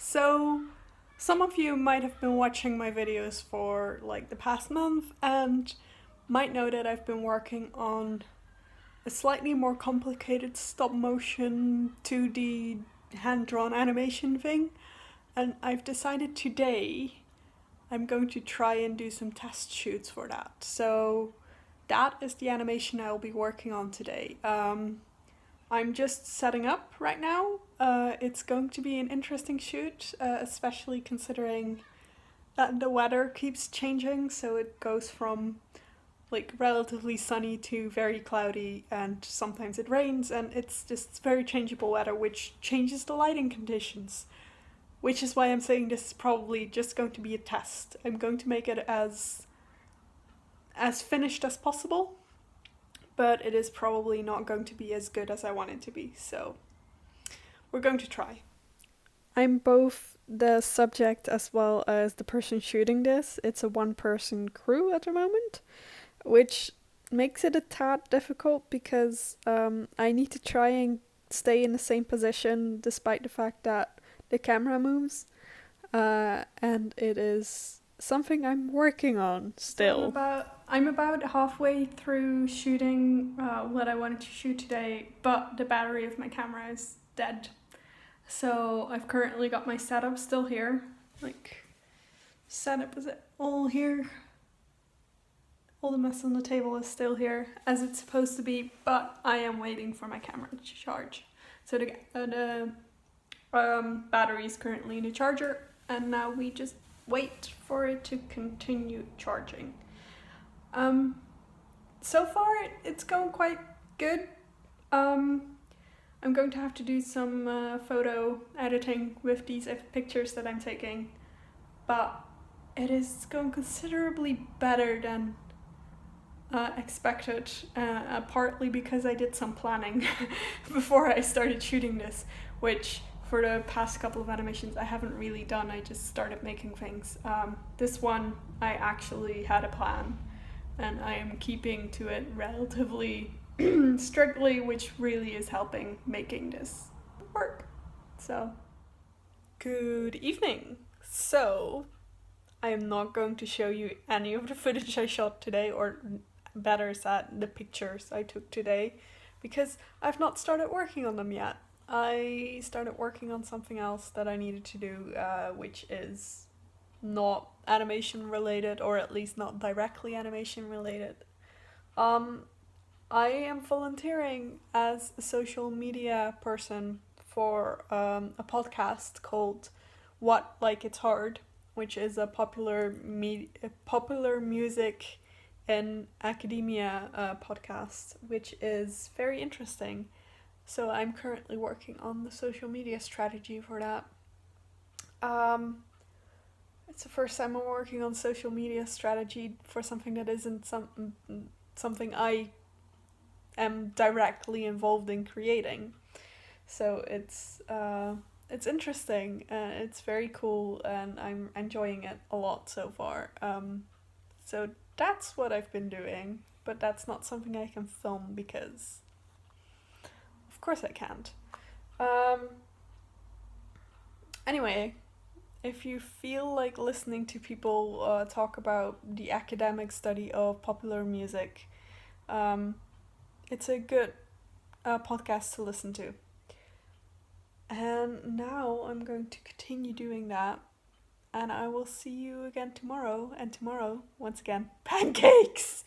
So, some of you might have been watching my videos for like the past month and might know that I've been working on a slightly more complicated stop motion 2D hand drawn animation thing. And I've decided today I'm going to try and do some test shoots for that. So, that is the animation I'll be working on today. I'm just setting up right now. It's going to be an interesting shoot, especially considering that the weather keeps changing. So it goes from like relatively sunny to very cloudy, and sometimes it rains, and it's just very changeable weather, which changes the lighting conditions. Which is why I'm saying this is probably just going to be a test. I'm going to make it as finished as possible, but it is probably not going to be as good as I want it to be, so we're going to try. I'm both the subject as well as the person shooting this. It's a one-person crew at the moment, which makes it a tad difficult because I need to try and stay in the same position despite the fact that the camera moves, and it is something I'm working on still. I'm about halfway through shooting what I wanted to shoot today, but the battery of my camera is dead. So I've currently got my setup still here. Like, setup is all here. All the mess on the table is still here as it's supposed to be, but I am waiting for my camera to charge. So the battery is currently in the charger, and now we just wait for it to continue charging. So far it's going quite good. I'm going to have to do some photo editing with these pictures that I'm taking, but it is going considerably better than expected, partly because I did some planning before I started shooting this, which for the past couple of animations I haven't really done. I just started making things. This one I actually had a plan, and I am keeping to it relatively strictly, which really is helping making this work. So, good evening. So, I am not going to show you any of the footage I shot today, or better said, the pictures I took today, because I've not started working on them yet. I started working on something else that I needed to do, which is not animation related, or at least not directly animation related. I am volunteering as a social media person for a podcast called What Like It's Hard, which is a popular music and academia podcast, which is very interesting. So I'm currently working on the social media strategy for that. It's the first time I'm working on social media strategy for something that isn't something I am directly involved in creating. So it's interesting. It's very cool, and I'm enjoying it a lot so far. So that's what I've been doing, but that's not something I can film because, of course, I can't. Anyway, if you feel like listening to people talk about the academic study of popular music, it's a good podcast to listen to. And now I'm going to continue doing that, and I will see you again tomorrow. And tomorrow, once again, pancakes!